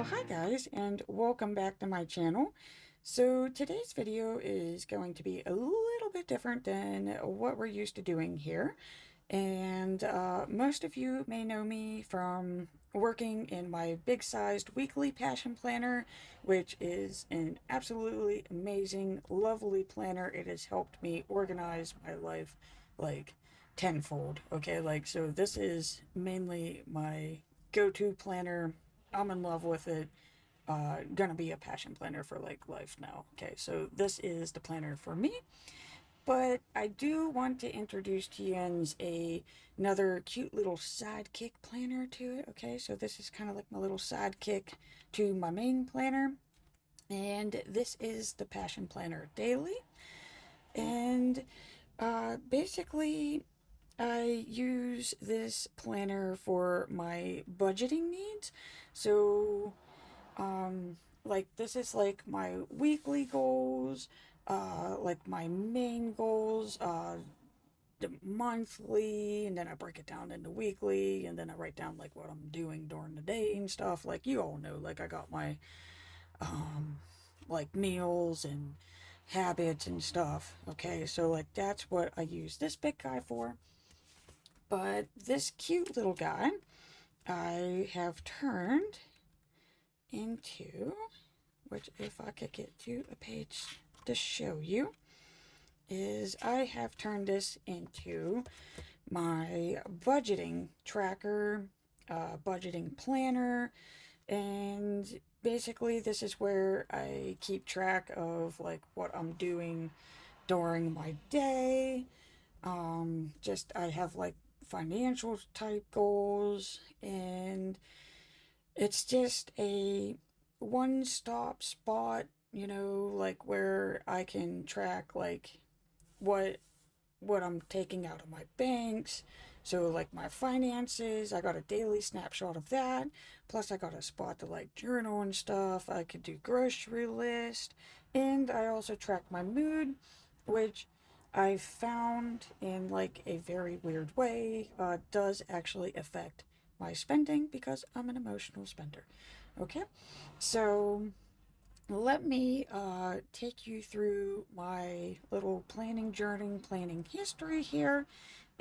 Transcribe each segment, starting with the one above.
Well, hi guys, and welcome back to my channel. So today's video is going to be a little bit different than what we're used to doing here. And most of you may know me from working in my big-sized weekly passion planner, which is an absolutely amazing, lovely planner. It has helped me organize my life like tenfold. Okay, so this is mainly my go-to planner. I'm in love with it. Gonna be a passion planner for like life now. Okay, so this is the planner for me. But I do want to introduce to you another cute little sidekick planner to it. Okay, so this is kind of like my little sidekick to my main planner. And this is the Passion Planner Daily. And basically, I use this planner for my budgeting needs. So, like this is like my weekly goals, like my main goals, the monthly, and then I break it down into weekly, and then I write down like what I'm doing during the day and stuff. Like you all know, like I got my um like meals and habits and stuff. Okay, so like that's what I use this big guy for. But this cute little guy I have turned into, which if I could get to a page to show you, is I have turned this into my budgeting tracker, budgeting planner, and basically this is where I keep track of like what I'm doing during my day. Just I have like financial type goals, and it's just a one-stop spot, like where I can track like what what I'm taking out of my banks. So like my finances, I got a daily snapshot of that. Plus I got a spot to like journal and stuff. I could do grocery list, and I also track my mood, which I found in like a very weird way does actually affect my spending because I'm an emotional spender. Okay, so let me take you through my little planning journey, planning history here,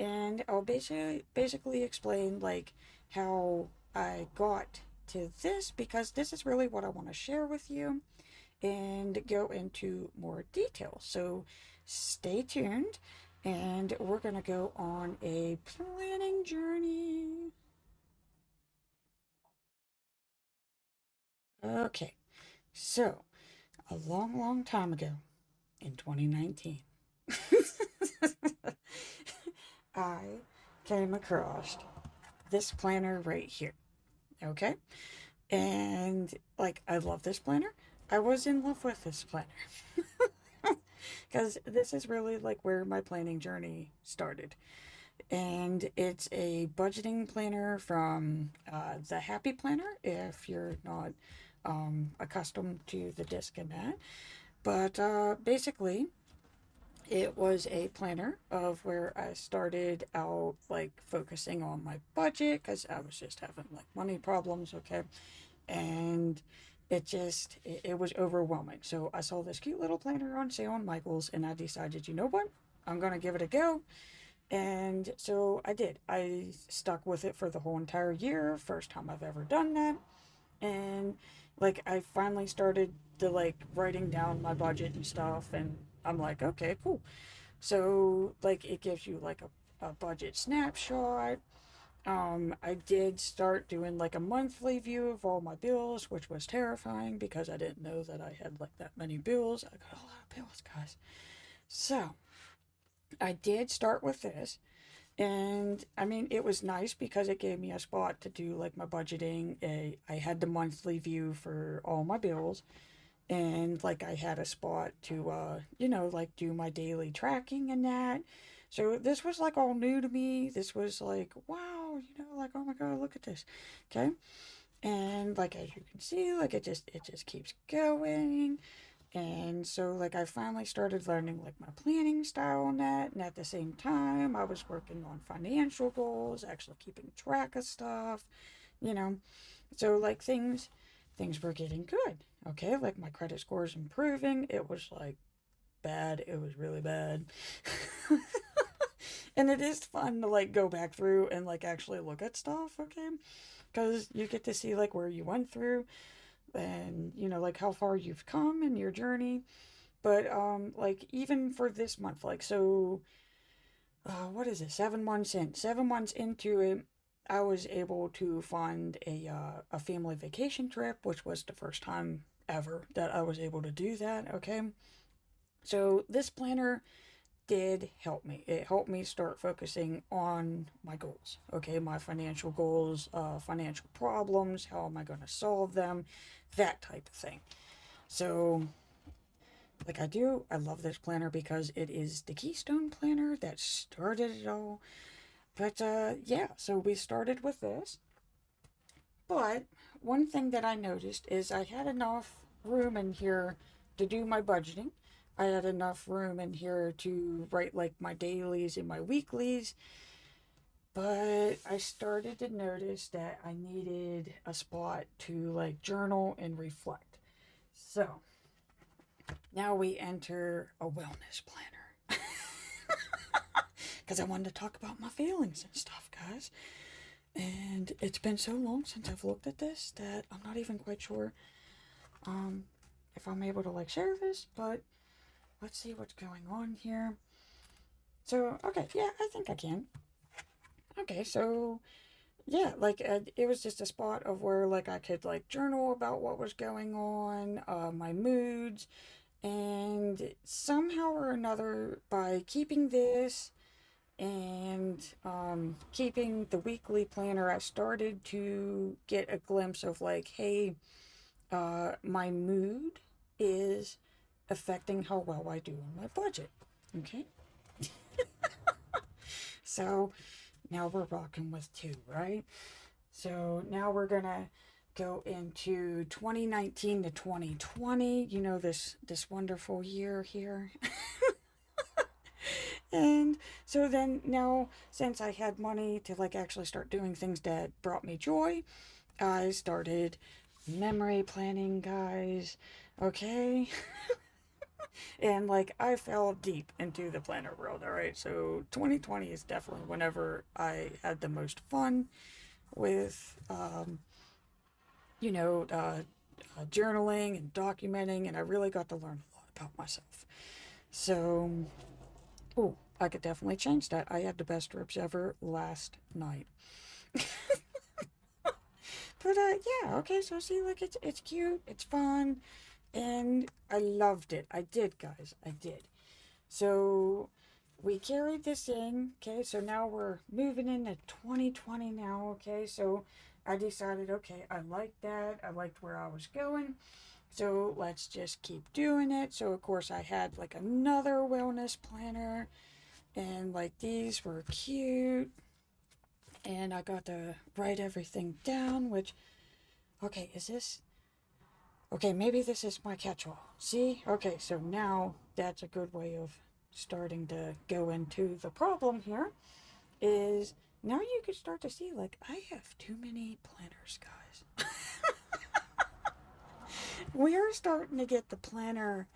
and I'll basically explain like how I got to this, because this is really what I want to share with you and go into more detail. So stay tuned, and we're going to go on a planning journey. Okay, so a long, long time ago in 2019, I came across this planner right here. Okay, and like I love this planner. I was in love with this planner because this is really like where my planning journey started. And it's a budgeting planner from the Happy Planner, if you're not accustomed to the disc and that. But basically, it was a planner of where I started out like focusing on my budget because I was just having like money problems, okay? And it was overwhelming. So I saw this cute little planner on sale on Michael's, and I decided, you know what? I'm gonna give it a go. And so I did. I stuck with it for the whole entire year. First time I've ever done that. And like I finally started to like writing down my budget and stuff, and I'm like, okay, cool. So like it gives you like a budget snapshot. I did start doing like a monthly view of all my bills, which was terrifying because I didn't know that I had like that many bills. I got a lot of bills, guys. So I did start with this. And I mean, it was nice because it gave me a spot to do like my budgeting. I had the monthly view for all my bills, and like I had a spot to, like do my daily tracking and that. So this was like all new to me. This was like, wow, like, oh my God, look at this. Okay. And like, as you can see, like it just keeps going. And so, like, I finally started learning, like, my planning style on that. And at the same time, I was working on financial goals, actually keeping track of stuff, you know. So, like, things things were getting good. Okay, like my credit score is improving. It was like bad. It was really bad. And it is fun to like go back through and like actually look at stuff, okay? Because you get to see like where you went through and you know like how far you've come in your journey. But like even for this month, like so what is it? 7 months in. 7 months into it, I was able to fund a family vacation trip, which was the first time ever that I was able to do that, okay? So this planner did help me. It helped me start focusing on my goals, okay? My financial goals, financial problems, how am I going to solve them, that type of thing. So, like I love this planner because it is the Keystone planner that started it all. But yeah, so we started with this. But one thing that I noticed is I had enough room in here to do my budgeting. I had enough room in here to write like my dailies and my weeklies. But I started to notice that I needed a spot to like journal and reflect. So now we enter a wellness planner. Because I wanted to talk about my feelings and stuff, guys. And it's been so long since I've looked at this that I'm not even quite sure if I'm able to like share this, but let's see what's going on here. So, okay, yeah, I think I can. Okay, so yeah, like it was just a spot of where like I could like journal about what was going on, my moods, and somehow or another by keeping this and keeping the weekly planner, I started to get a glimpse of like, hey, my mood is affecting how well I do on my budget. Okay. So now we're rocking with two, right? So now we're gonna go into 2019 to 2020. You know, this wonderful year here. And so then now, since I had money to like actually start doing things that brought me joy, I started memory planning, guys. Okay. And like I fell deep into the planner world. All right. So 2020 is definitely whenever I had the most fun with, you know, journaling and documenting, and I really got to learn a lot about myself. So, oh, I could definitely change that. I had the best ribs ever last night. But yeah, okay, so see, like it's cute, it's fun, and I loved it. I did, guys, I did. So we carried this in, okay, so now we're moving into 2020 now, okay, so I decided, okay, I liked that, I liked where I was going, so let's just keep doing it. So of course I had like another wellness planner, and like these were cute, and I got to write everything down, which, okay, is this, okay, maybe this is my catch-all. See? Okay, so now that's a good way of starting to go into the problem here, is now you can start to see, like, I have too many planners, guys. We are starting to get the planner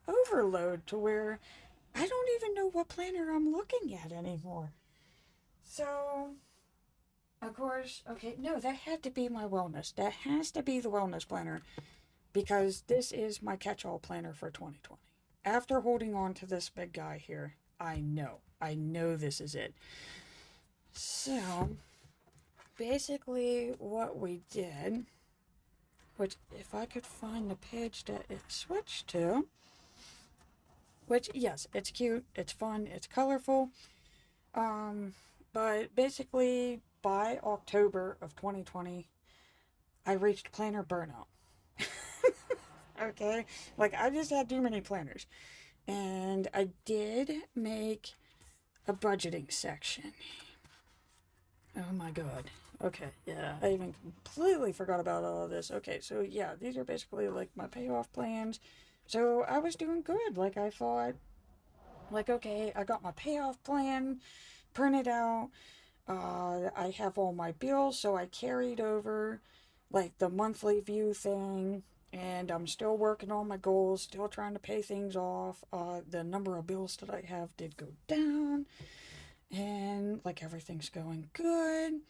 overload to where I don't even know what planner I'm looking at anymore. So, of course, okay, no, that had to be my wellness. That has to be the wellness planner because this is my catch-all planner for 2020. After holding on to this big guy here, I know this is it. So, basically what we did, which if I could find the page that it switched to, which yes, it's cute, it's fun, it's colorful, but basically by October of 2020, I reached planner burnout. Okay, like I just had too many planners, and I did make a budgeting section. Oh my god. Okay, yeah, I even completely forgot about all of this. Okay, so yeah, these are basically like my payoff plans. So I was doing good. Like I thought, like okay, I got my payoff plan printed out. I have all my bills, so I carried over like the monthly view thing, and I'm still working on my goals, still trying to pay things off. The number of bills that I have did go down, and like everything's going good.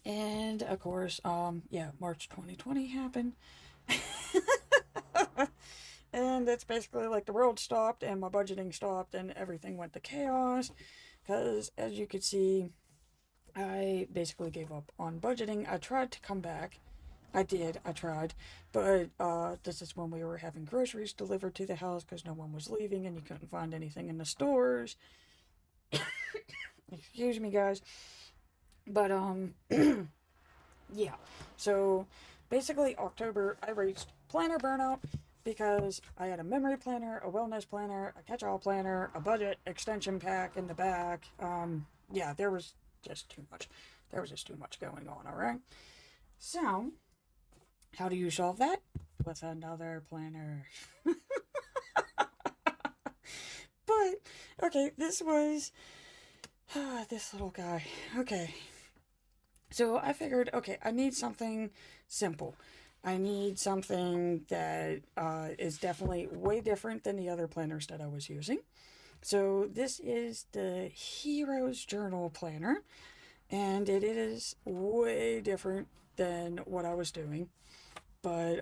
And of course, yeah, March 2020 happened. And it's basically like the world stopped and my budgeting stopped and everything went to chaos. Because as you could see, I basically gave up on budgeting. I tried to come back. I tried. But this is when we were having groceries delivered to the house because no one was leaving and you couldn't find anything in the stores. Excuse me, guys. But, yeah. So basically, October, I reached planner burnout because I had a memory planner, a wellness planner, a catch all planner, a budget extension pack in the back. Yeah, there was just too much. There was just too much going on, alright? So, how do you solve that? With another planner. But, okay, this was. This little guy. Okay. So I figured, okay, I need something simple. I need something that is definitely way different than the other planners that I was using. So this is the Heroes Journal Planner, and it is way different than what I was doing, but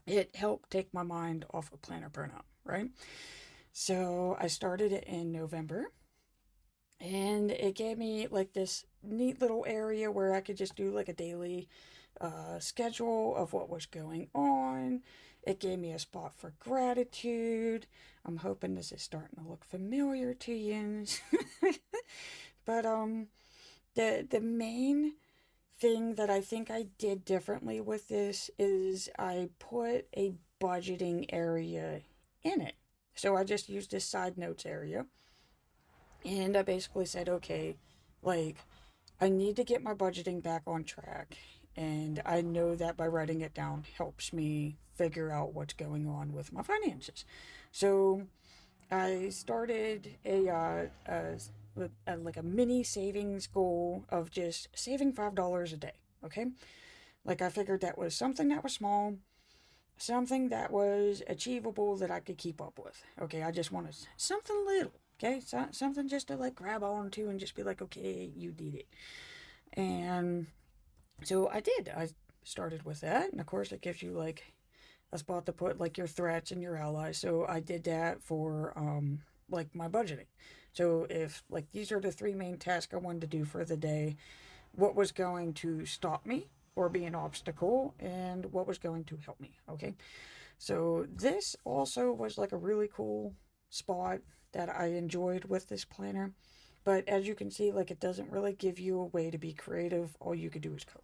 it helped take my mind off of planner burnout, right? So I started it in November, and it gave me like this neat little area where I could just do like a daily schedule of what was going on. It gave me a spot for gratitude. I'm hoping this is starting to look familiar to you. But the main thing that I think I did differently with this is I put a budgeting area in it. So I just used this side notes area, and I basically said, okay, like, I need to get my budgeting back on track. And I know that by writing it down helps me figure out what's going on with my finances. So I started like a mini savings goal of just saving $5 a day. Okay, like I figured that was something that was small, something that was achievable that I could keep up with. Okay, I just wanted something little. Okay, so, something just to like grab onto and just be like, okay, you did it. And so I did. I started with that, and of course, it gives you like a spot to put like your threats and your allies. So I did that for like my budgeting. So if like these are the three main tasks I wanted to do for the day, what was going to stop me or be an obstacle, and what was going to help me. Okay, so this also was like a really cool spot that I enjoyed with this planner. But as you can see, like it doesn't really give you a way to be creative. All you could do is color.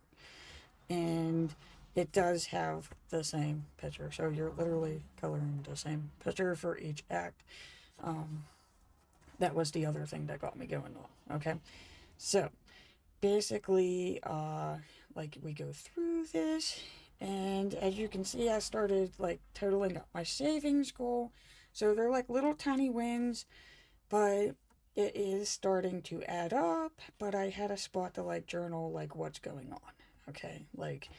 And it does have the same picture. So you're literally coloring the same picture for each act. That was the other thing that got me going on. Okay. So basically, like we go through this, and as you can see, I started like totaling up my savings goal. So they're like little tiny wins, but it is starting to add up. But I had a spot to like journal like what's going on. Okay, like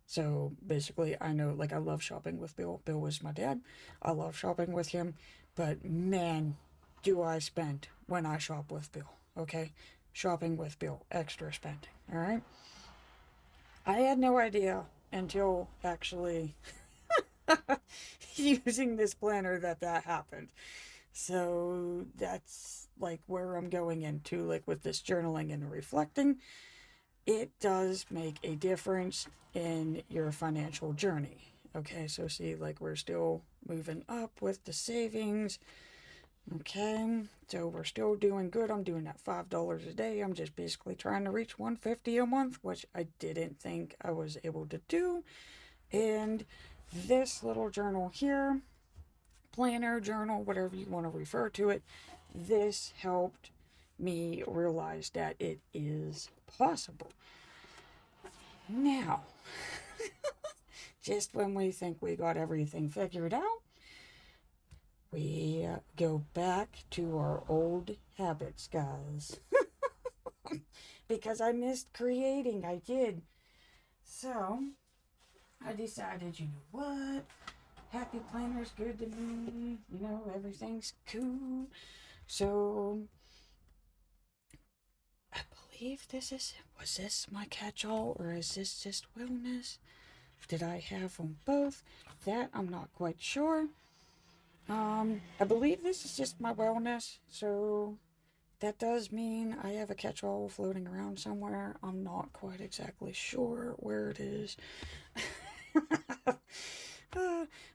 so basically, I know like I love shopping with Bill. Bill was my dad. I love shopping with him, but man, do I spend when I shop with Bill. Okay, shopping with Bill, extra spending. All right. I had no idea until actually using this planner that happened. So that's like where I'm going into, like with this journaling and reflecting. It does make a difference in your financial journey. Okay, so see, like we're still moving up with the savings. Okay, so we're still doing good. I'm doing that $5 a day. I'm just basically trying to reach 150 a month, which I didn't think I was able to do. And this little journal here, planner, journal, whatever you want to refer to it, this helped me realize that it is possible. Now, just when we think we got everything figured out, we go back to our old habits, guys. Because I missed creating, I did. So I decided, you know what? Happy planner's good to me. You know, everything's cool. So I believe was this my catch-all, or is this just wellness? Did I have them both? That I'm not quite sure. I believe this is just my wellness, so that does mean I have a catch-all floating around somewhere. I'm not quite exactly sure where it is.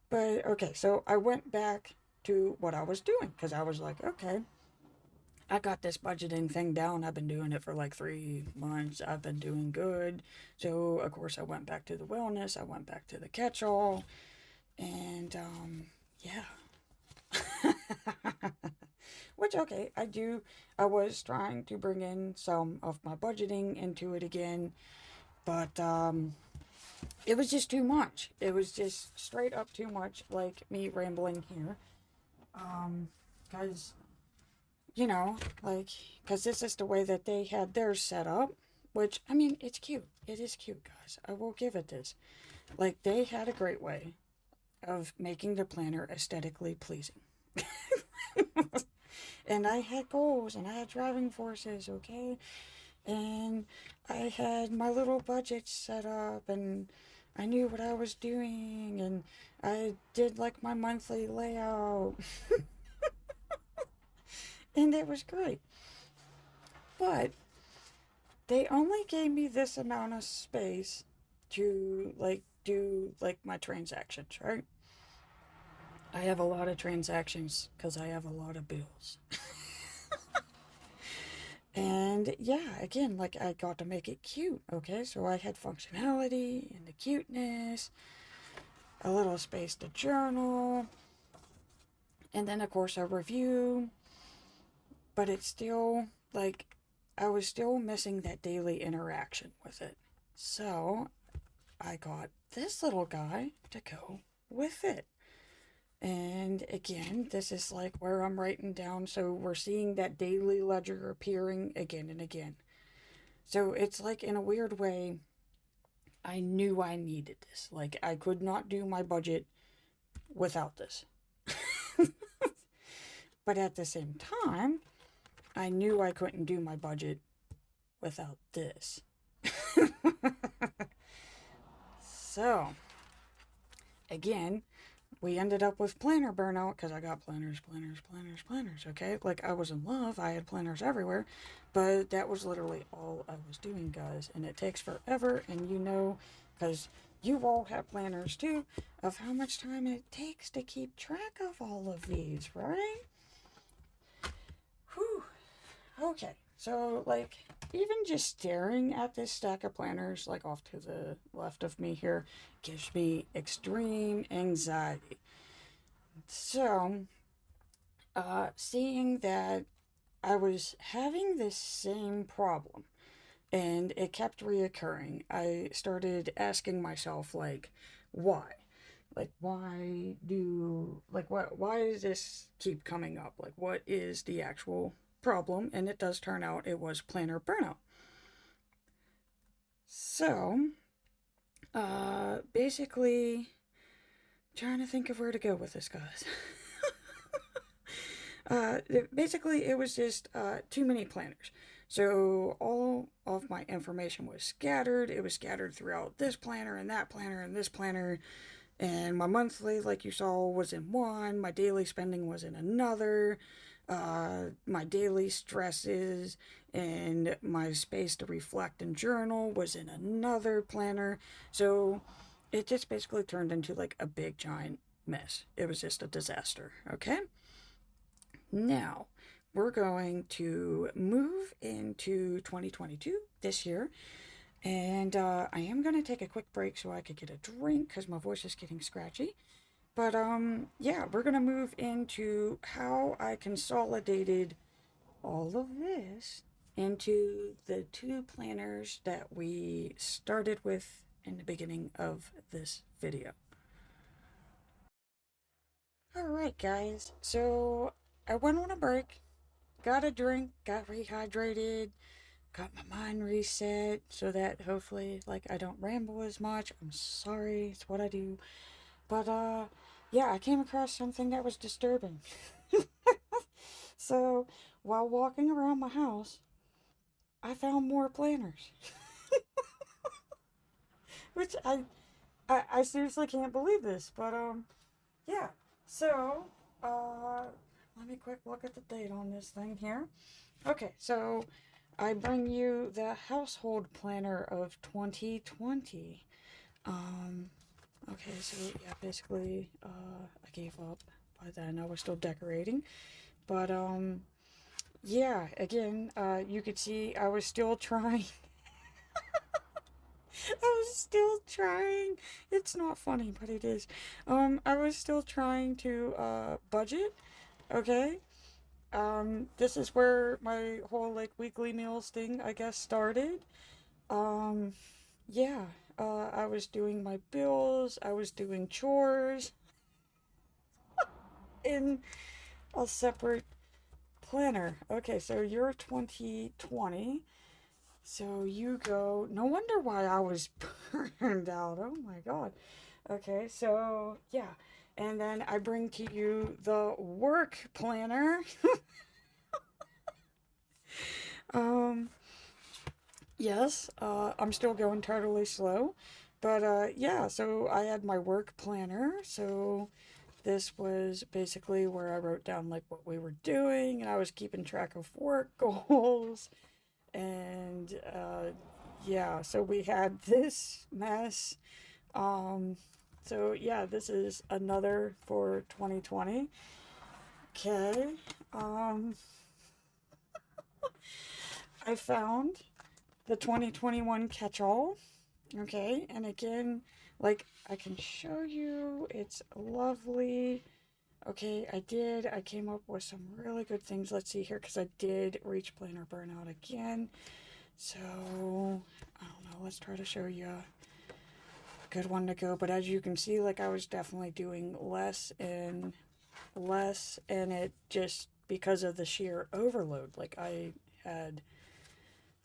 But okay, so I went back to what I was doing because I was like, okay, I got this budgeting thing down. I've been doing it for like 3 months. I've been doing good. So, of course, I went back to the wellness. I went back to the catch-all. And, yeah. Which, okay, I was trying to bring in some of my budgeting into it again. But, it was just too much. It was just straight up too much, like me rambling here. Because you know, like, because this is the way that they had theirs set up, which, I mean, it's cute. It is cute, guys. I will give it this. Like, they had a great way of making the planner aesthetically pleasing. And I had goals and I had driving forces, okay? And I had my little budget set up and I knew what I was doing and I did like my monthly layout. And it was great. But they only gave me this amount of space to like do like my transactions, right? I have a lot of transactions because I have a lot of bills. And yeah, again, like I got to make it cute, okay? So I had functionality and the cuteness, a little space to journal, and then of course a review. But it's still like I was still missing that daily interaction with it. So I got this little guy to go with it. And again, this is like where I'm writing down, so we're seeing that daily ledger appearing again and again. So it's like, in a weird way, I knew I needed this. Like, I could not do my budget without this. But at the same time, I knew I couldn't do my budget without this. So, again, we ended up with planner burnout because I got planners, okay? Like, I was in love. I had planners everywhere. But that was literally all I was doing, guys. And it takes forever. And you know, because you all have planners too, of how much time it takes to keep track of all of these, right? Whew. Okay. So, like, even just staring at this stack of planners, like off to the left of me here, gives me extreme anxiety. So, seeing that I was having this same problem and it kept reoccurring, I started asking myself, like, why? Like, why does this keep coming up? Like, what is the actual problem? And it does turn out it was planner burnout. So, basically, trying to think of where to go with this, guys. Basically, it was just too many planners. So all of my information was scattered. It was scattered throughout this planner and that planner and this planner. And my monthly, like you saw, was in one. My daily spending was in another. My daily stresses and my space to reflect and journal was in another planner. So it just basically turned into like a big giant mess. It was just a disaster, okay? Now, we're going to move into 2022 this year. And I am going to take a quick break so I could get a drink because my voice is getting scratchy. But yeah, we're going to move into how I consolidated all of this into the two planners that we started with in the beginning of this video. Alright, guys, so I went on a break, got a drink, got rehydrated, got my mind reset so that hopefully, like, I don't ramble as much. I'm sorry, it's what I do. But, yeah, I came across something that was disturbing. So, while walking around my house, I found more planners. Which I seriously can't believe this, but, yeah. So, uh, let me quick look at the date on this thing here. Okay, so I bring you the household planner of 2020. Um, okay, so yeah, basically, I gave up by then. I was still decorating, but yeah, again, you could see I was still trying. I was still trying. It's not funny, but it is. I was still trying to budget. Okay. This is where my whole like weekly meals thing, I guess, started. Um, yeah. I was doing my bills. I was doing chores in a separate planner. Okay, so you're 2020. So you go. No wonder why I was burned out. Oh my God. Okay, so yeah. And then I bring to you the work planner. Um, yes, I'm still going totally slow. But yeah, so I had my work planner. So this was basically where I wrote down like what we were doing and I was keeping track of work goals. And yeah, so we had this mess. Um, so yeah, this is another for 2020. Okay. Um, I found the 2021 catch-all. Okay, and again, like I can show you, it's lovely. Okay, I came up with some really good things. Let's see here, because I did reach planner burnout again. So, I don't know, let's try to show you a good one to go. But as you can see, like I was definitely doing less, and it just because of the sheer overload. Like I had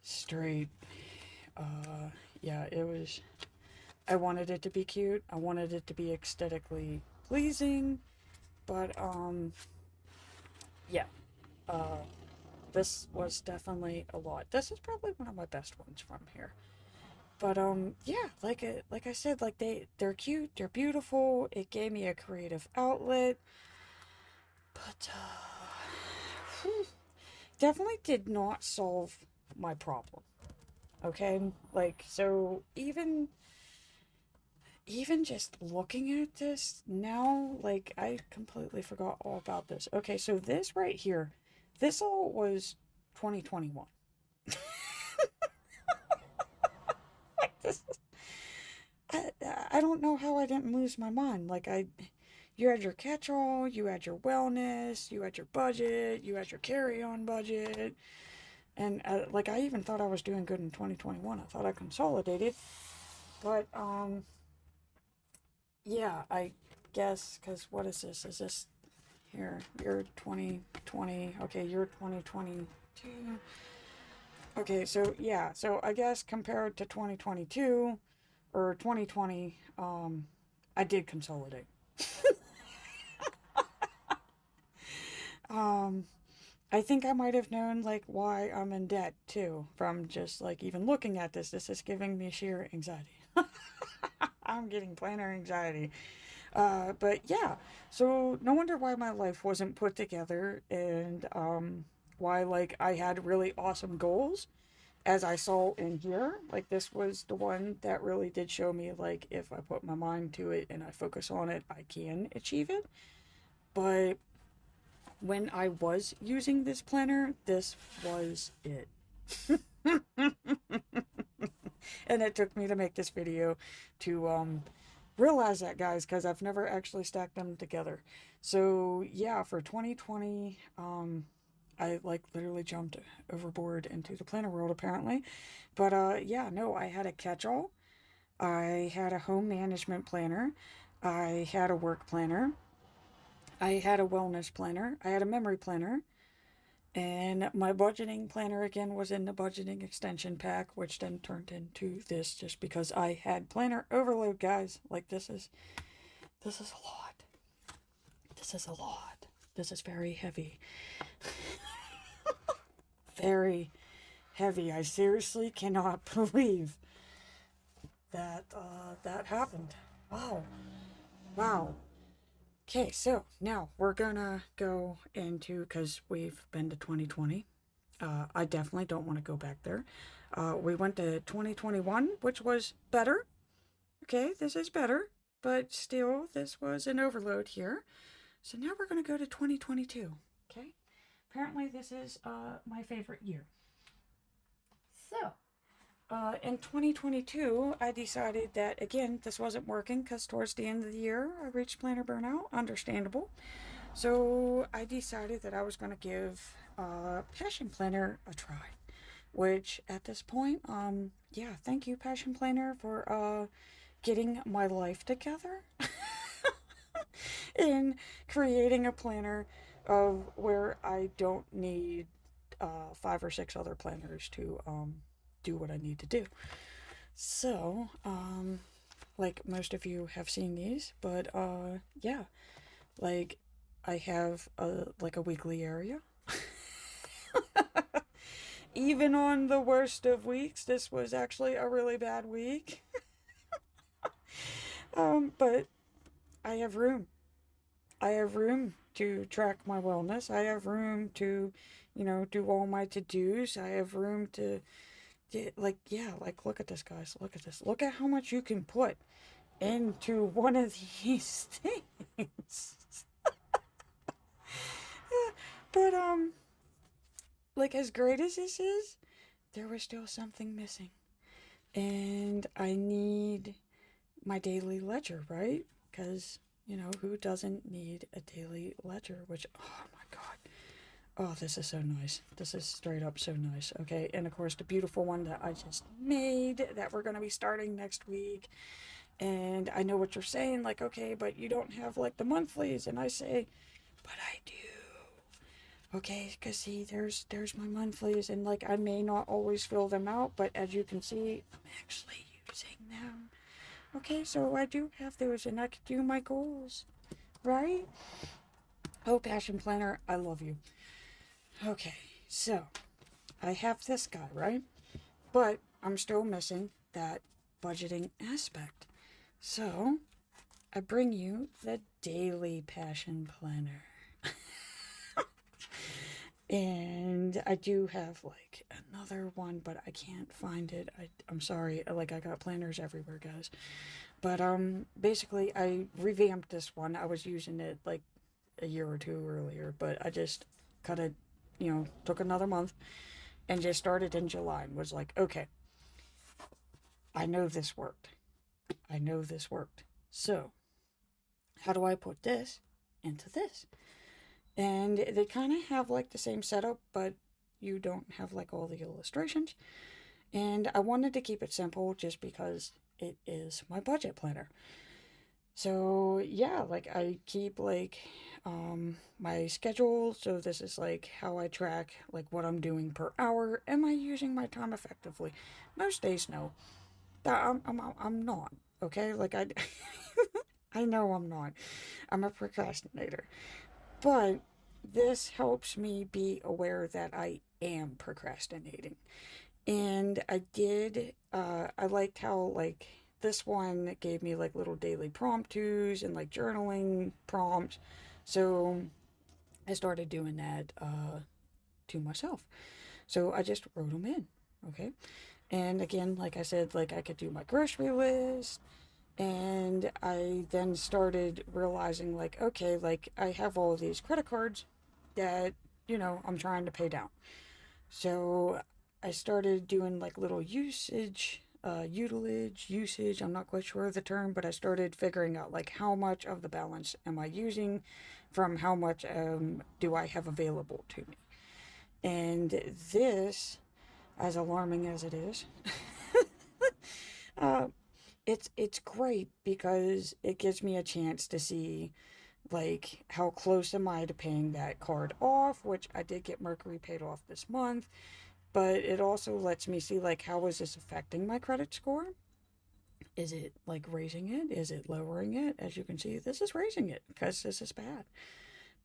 straight, uh, yeah, it was, I wanted it to be cute. I wanted it to be aesthetically pleasing, but, yeah, uh, this was definitely a lot. This is probably one of my best ones from here. But yeah, like I said, like they're cute, they're beautiful. It gave me a creative outlet, but definitely did not solve my problem. Okay, like so even just looking at this now, like I completely forgot all about this. Okay, so this right here, this all was 2021. This I, I don't know how I didn't lose my mind. You had your catch-all, you had your wellness, you had your budget, you had your carry-on budget, and like I even thought I was doing good in 2021. I thought I consolidated, but yeah, I guess because what is this? Is this here? You're 2020. Okay, you're 2022. Okay, so yeah, so I guess compared to 2022 or 2020, I did consolidate. Um, I think I might have known like why I'm in debt too from just like even looking at this. This is giving me sheer anxiety. I'm getting planner anxiety. But yeah, so no wonder why my life wasn't put together and why like I had really awesome goals as I saw in here. Like this was the one that really did show me like if I put my mind to it and I focus on it, I can achieve it. But when I was using this planner, this was it. And it took me to make this video to realize that, guys, because I've never actually stacked them together. So yeah, for 2020, I like literally jumped overboard into the planner world apparently. But yeah, no, I had a catch-all. I had a home management planner. I had a work planner. I had a wellness planner. I had a memory planner. And my budgeting planner again was in the budgeting extension pack, which then turned into this just because I had planner overload, guys. Like this is a lot. This is a lot. This is very heavy. Very heavy. I seriously cannot believe that that happened. Wow. Wow. Okay, so now we're gonna go into, because we've been to 2020. I definitely don't want to go back there. We went to 2021, which was better. Okay, this is better, but still, this was an overload here. So now we're gonna go to 2022. Okay, apparently this is my favorite year. So, in 2022, I decided that, again, this wasn't working because towards the end of the year, I reached planner burnout. Understandable. So, I decided that I was going to give Passion Planner a try. Which, at this point, yeah, thank you, Passion Planner, for getting my life together in creating a planner of where I don't need 5 or 6 other planners to do what I need to do. So, like most of you have seen these, but yeah, like I have a weekly area. Even on the worst of weeks, this was actually a really bad week. But I have room. I have room to track my wellness. I have room to, do all my to-dos. I have room to, look at this, guys. Look at this. Look at how much you can put into one of these things. But, like, as great as this is, there was still something missing. And I need my daily ledger, right? Because, who doesn't need a daily ledger? Which, oh my God. Oh, this is so nice. This is straight up so nice. Okay, and of course the beautiful one that I just made that we're going to be starting next week. And I know what you're saying, like, okay, but you don't have like the monthlies. And I say, but I do. Okay, because see, there's my monthlies, and like I may not always fill them out, but as you can see, I'm actually using them. Okay, so I do have those, and I can do my goals, right? Oh, Passion Planner, I love you. Okay, so I have this guy, right? But I'm still missing that budgeting aspect. So I bring you the Daily Passion Planner. And I do have like another one, but I can't find it. I'm sorry, like I got planners everywhere, guys. But basically I revamped this one. I was using it like a year or two earlier, but I just cut it, took another month and just started in July and was like, okay, I know this worked. I know this worked. So, how do I put this into this? And they kind of have like the same setup, but you don't have like all the illustrations. And I wanted to keep it simple just because it is my budget planner. So yeah, like I keep like my schedule. So this is like how I track like what I'm doing per hour. Am I using my time effectively? Most days no. That I'm not. Okay, like I I know I'm not. I'm a procrastinator. But this helps me be aware that I am procrastinating. And I liked how, like, this one gave me, like, little daily promptus and, like, journaling prompts. So I started doing that to myself. So I just wrote them in, okay? And again, like I said, like, I could do my grocery list. And I then started realizing, like, okay, like, I have all of these credit cards that, I'm trying to pay down. So I started doing, like, little usage, I'm not quite sure of the term, but I started figuring out, like, how much of the balance am I using from how much do I have available to me. And this, as alarming as it is, uh, it's great because it gives me a chance to see like how close am I to paying that card off, which I did get Mercury paid off this month, but it also lets me see like how is this affecting my credit score. Is it like raising it? Is it lowering it? As you can see, this is raising it because this is bad,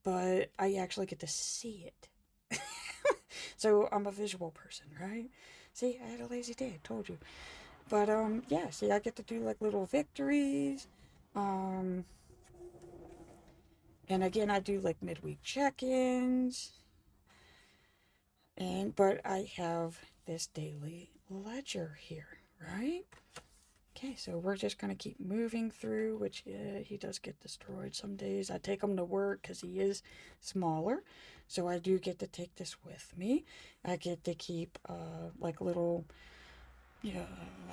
but I actually get to see it. So I'm a visual person, right? See, I had a lazy day, I told you. But yeah, see, I get to do like little victories. Um and again, I do like midweek check-ins. And but I have this daily ledger here, right? Okay, so we're just gonna keep moving through, which he does get destroyed some days. I take him to work because he is smaller, so I do get to take this with me. I get to keep like little, yeah,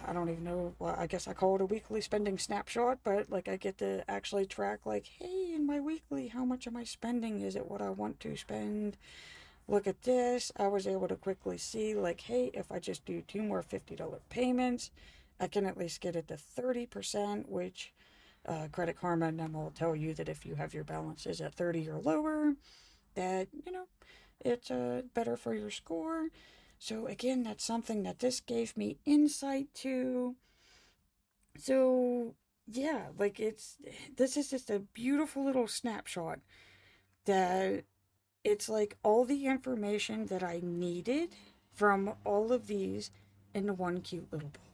I don't even know. Well, I guess I call it a weekly spending snapshot, but like I get to actually track like, hey, in my weekly, how much am I spending? Is it what I want to spend? Look at this. I was able to quickly see like, hey, if I just do 2 more $50 payments, I can at least get it to 30%, which Credit Karma and them will tell you that if you have your balances at 30 or lower, that, it's better for your score. So again, that's something that this gave me insight to. So yeah, like this is just a beautiful little snapshot that it's like all the information that I needed from all of these in one cute little book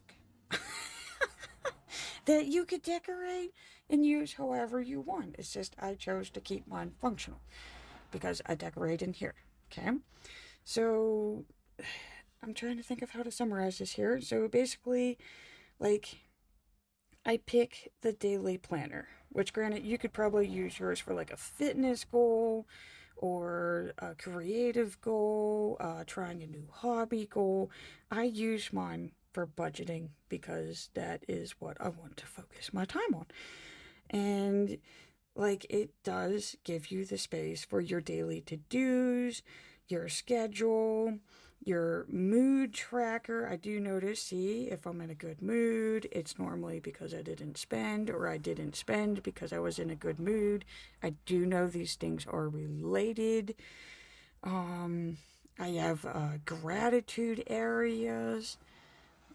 that you could decorate and use however you want. It's just I chose to keep mine functional because I decorate in here. Okay, so I'm trying to think of how to summarize this here. So basically, like, I pick the daily planner, which granted, you could probably use yours for like a fitness goal or a creative goal, trying a new hobby goal. I use mine for budgeting because that is what I want to focus my time on. And like it does give you the space for your daily to-dos, your schedule, your mood tracker. I do notice, see, if I'm in a good mood, it's normally because I didn't spend, or I didn't spend because I was in a good mood. I do know these things are related. I have gratitude areas.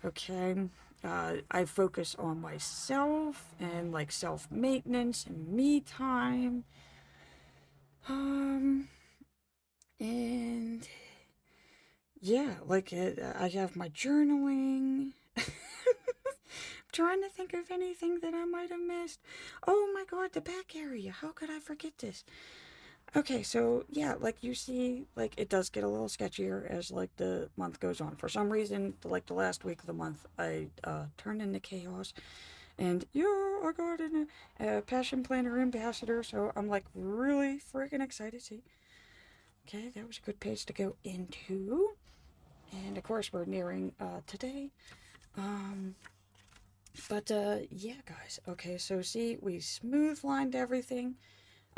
Okay. I focus on myself and like self maintenance and me time. Um, and yeah, like I have my journaling. I'm trying to think of anything that I might have missed. Oh my god, the back area. How could I forget this? Okay, so yeah, like you see, like it does get a little sketchier as like the month goes on. For some reason, like the last week of the month, I turned into chaos, and yeah, I got a passion planner ambassador, so I'm like really freaking excited. See, okay, that was a good page to go into, and of course we're nearing today. Um, but yeah, guys. Okay, so see, we smooth lined everything.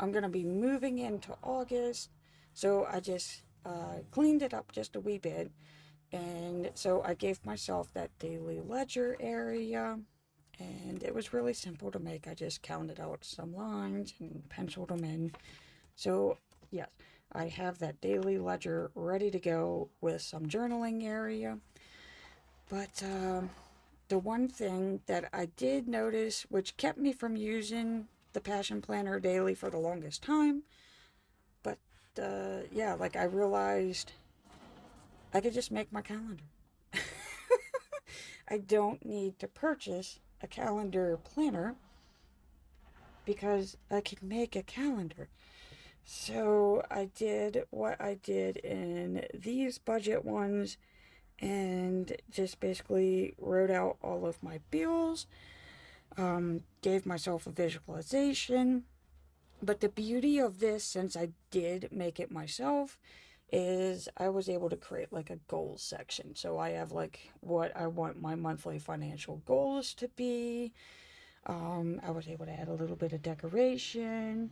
I'm gonna be moving into August, so I just cleaned it up just a wee bit, and so I gave myself that daily ledger area, and it was really simple to make. I just counted out some lines and penciled them in. So yes, I have that daily ledger ready to go with some journaling area. But the one thing that I did notice, which kept me from using the Passion Planner daily for the longest time, but yeah, like I realized I could just make my calendar. I don't need to purchase a calendar planner because I can make a calendar. So I did what I did in these budget ones and just basically wrote out all of my bills, gave myself a visualization. But the beauty of this, since I did make it myself, is I was able to create like a goals section. So I have like what I want my monthly financial goals to be. I was able to add a little bit of decoration.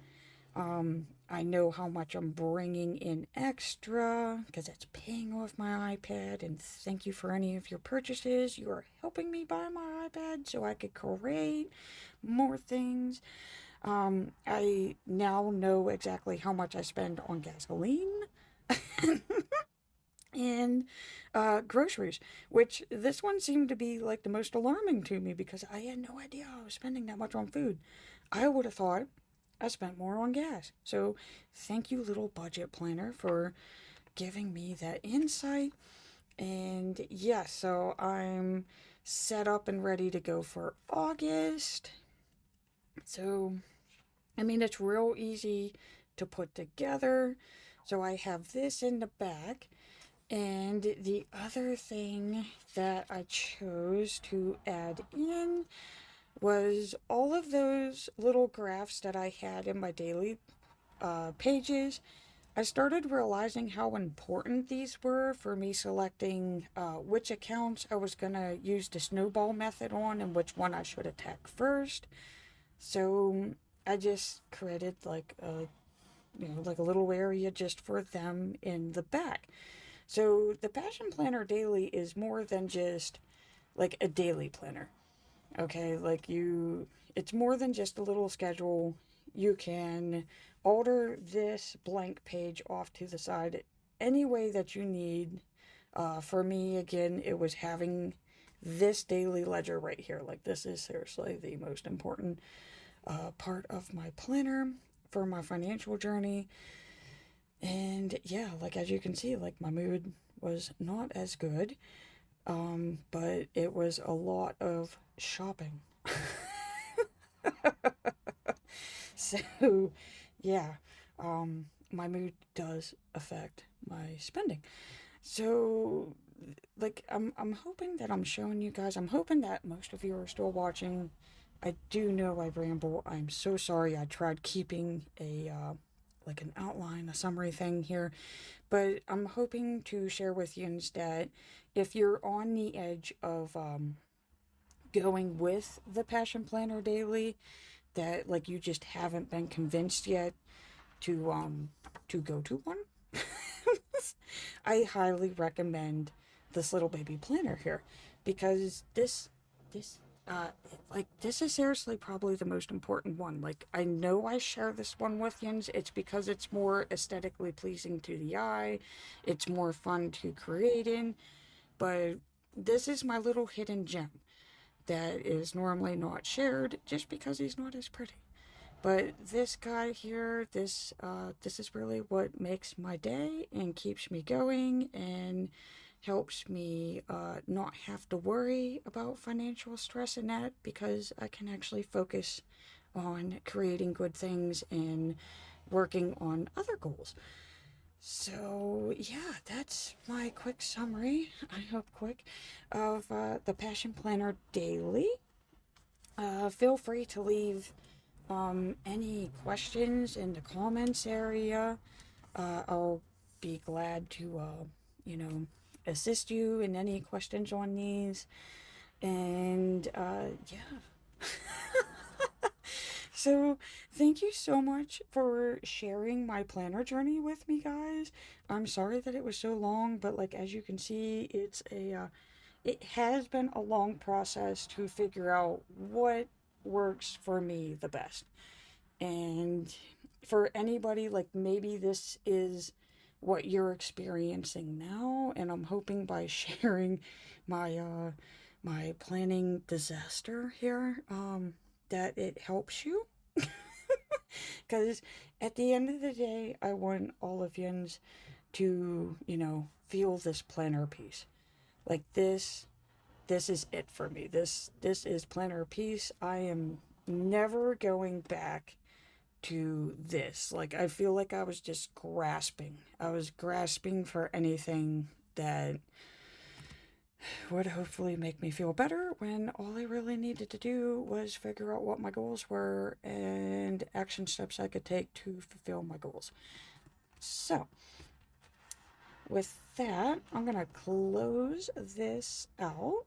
I know how much I'm bringing in extra because that's paying off my iPad. And thank you for any of your purchases. You are helping me buy my iPad so I could create more things. I now know exactly how much I spend on gasoline and groceries, which this one seemed to be like the most alarming to me because I had no idea I was spending that much on food. I would have thought I spent more on gas. So thank you, little budget planner, for giving me that insight. And yeah, so I'm set up and ready to go for August. So, I mean, it's real easy to put together. So I have this in the back. And the other thing that I chose to add in was all of those little graphs that I had in my daily pages. I started realizing how important these were for me selecting which accounts I was going to use the snowball method on and which one I should attack first. So I just created like a like a little area just for them in the back. So the Passion Planner Daily is more than just like a daily planner. Okay, like it's more than just a little schedule. You can alter this blank page off to the side any way that you need. For me, again, it was having this daily ledger right here. Like, this is seriously the most important part of my planner for my financial journey. And yeah, like as you can see, like my mood was not as good, but it was a lot of shopping. So, yeah, my mood does affect my spending. So, like, I'm hoping that I'm showing you guys. I'm hoping that most of you are still watching. I do know I ramble. I'm so sorry. I tried keeping a like an outline, a summary thing here, but I'm hoping to share with you instead if you're on the edge of going with the Passion Planner Daily, that like you just haven't been convinced yet to go to one. I highly recommend this little baby planner here because this uh this is seriously probably the most important one. Like, I know I share this one with yins. It's because it's more aesthetically pleasing to the eye. It's more fun to create in, but this is my little hidden gem that is normally not shared just because he's not as pretty. But this guy here, this is really what makes my day and keeps me going and helps me not have to worry about financial stress and that, because I can actually focus on creating good things and working on other goals. So yeah, that's my quick summary, I hope quick, of the Passion Planner Daily. Feel free to leave any questions in the comments area. I'll be glad to, you know, assist you in any questions on these. And, yeah. So, thank you so much for sharing my planner journey with me, guys. I'm sorry that it was so long, but like as you can see, it has been a long process to figure out what works for me the best. And for anybody, like maybe this is what you're experiencing now, and I'm hoping by sharing my my planning disaster here, that it helps you. Because at the end of the day, I want all of yins to, feel this planner piece. Like this is it for me. This is planner peace. I am never going back to this. Like, I feel like I was just grasping. I was grasping for anything that would hopefully make me feel better, when all I really needed to do was figure out what my goals were and action steps I could take to fulfill my goals. So, with that, I'm going to close this out.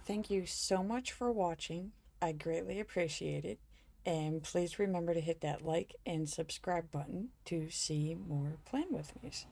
Thank you so much for watching. I greatly appreciate it. And please remember to hit that like and subscribe button to see more Plan With Me's.